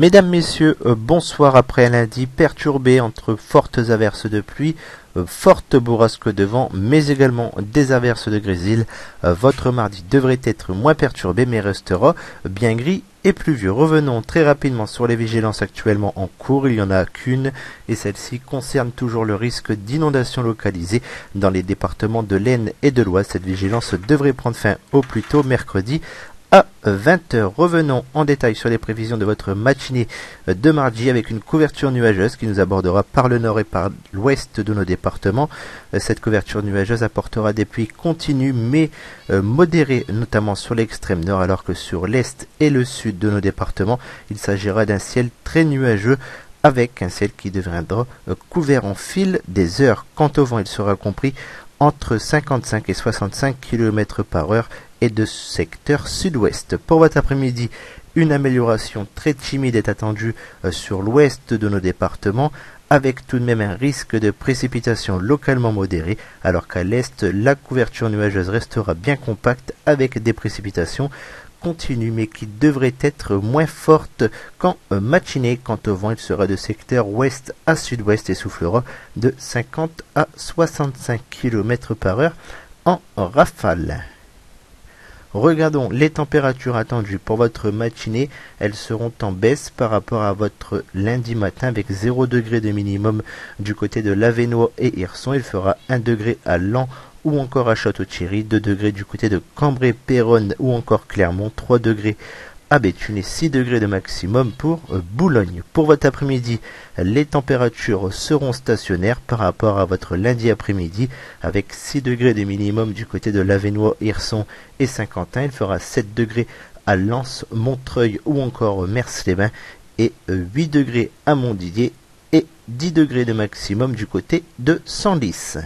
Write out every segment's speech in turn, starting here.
Mesdames, Messieurs, bonsoir après un lundi perturbé entre fortes averses de pluie, fortes bourrasques de vent, mais également des averses de grésil. Votre mardi devrait être moins perturbé, mais restera bien gris et pluvieux. Revenons très rapidement sur les vigilances actuellement en cours. Il n'y en a qu'une, et celle-ci concerne toujours le risque d'inondation localisée dans les départements de l'Aisne et de l'Oise. Cette vigilance devrait prendre fin au plus tôt mercredi à 20 h. Revenons en détail sur les prévisions de votre matinée de mardi avec une couverture nuageuse qui nous abordera par le nord et par l'ouest de nos départements. Cette couverture nuageuse apportera des pluies continues mais modérées, notamment sur l'extrême nord, alors que sur l'est et le sud de nos départements, il s'agira d'un ciel très nuageux avec un ciel qui deviendra couvert en fil des heures. Quant au vent, il sera compris entre 55 et 65 km par heure et de secteur sud-ouest. Pour votre après-midi, une amélioration très timide est attendue sur l'ouest de nos départements, avec tout de même un risque de précipitation localement modéré, alors qu'à l'est, la couverture nuageuse restera bien compacte avec des précipitations continues, mais qui devraient être moins fortes qu'en matinée. Quant au vent, il sera de secteur ouest à sud-ouest et soufflera de 50 à 65 km par heure en rafale. Regardons les températures attendues pour votre matinée. Elles seront en baisse par rapport à votre lundi matin avec 0 degré de minimum du côté de Lavenois et Hirson. Il fera 1 degré à Laon ou encore à Château-Thierry, 2 degrés du côté de Cambrai, Péronne ou encore Clermont, 3 degrés à Béthune et 6 degrés de maximum pour Boulogne. Pour votre après-midi, les températures seront stationnaires par rapport à votre lundi après-midi avec 6 degrés de minimum du côté de Lavenois, Hirson et Saint-Quentin. Il fera 7 degrés à Lens, Montreuil ou encore Mers-les-Bains et 8 degrés à Montdidier et 10 degrés de maximum du côté de Senlis.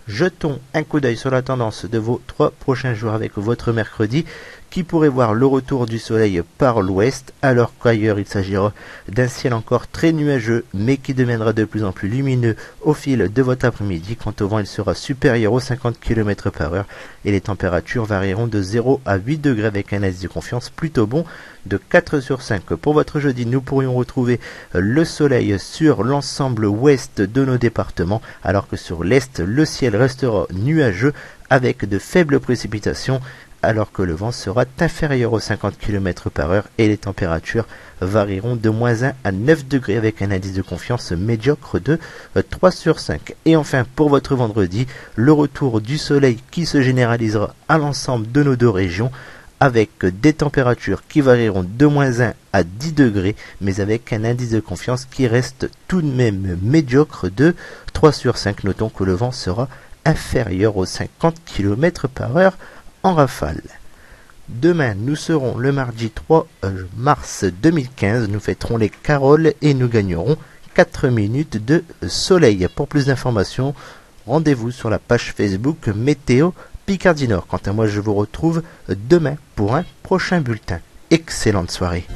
Jetons un coup d'œil sur la tendance de vos 3 prochains jours avec votre mercredi qui pourrait voir le retour du soleil par l'ouest, alors qu'ailleurs il s'agira d'un ciel encore très nuageux mais qui deviendra de plus en plus lumineux au fil de votre après-midi. Quant au vent, il sera supérieur aux 50 km par heure et les températures varieront de 0 à 8 degrés avec un indice de confiance plutôt bon de 4 sur 5. Pour votre jeudi, nous pourrions retrouver le soleil sur l'ensemble ouest de nos départements, alors que sur l'est, le ciel restera nuageux avec de faibles précipitations, alors que le vent sera inférieur aux 50 km par heure et les températures varieront de moins 1 à 9 degrés avec un indice de confiance médiocre de 3 sur 5. Et enfin, pour votre vendredi, le retour du soleil qui se généralisera à l'ensemble de nos 2 régions, avec des températures qui varieront de moins 1 à 10 degrés, mais avec un indice de confiance qui reste tout de même médiocre de 3 sur 5. Notons que le vent sera inférieur aux 50 km par heure en rafale. Demain, nous serons le mardi 3 mars 2015. Nous fêterons les Caroles et nous gagnerons 4 minutes de soleil. Pour plus d'informations, rendez-vous sur la page Facebook Météo Picardie Nord. Quant à moi, je vous retrouve demain pour un prochain bulletin. Excellente soirée.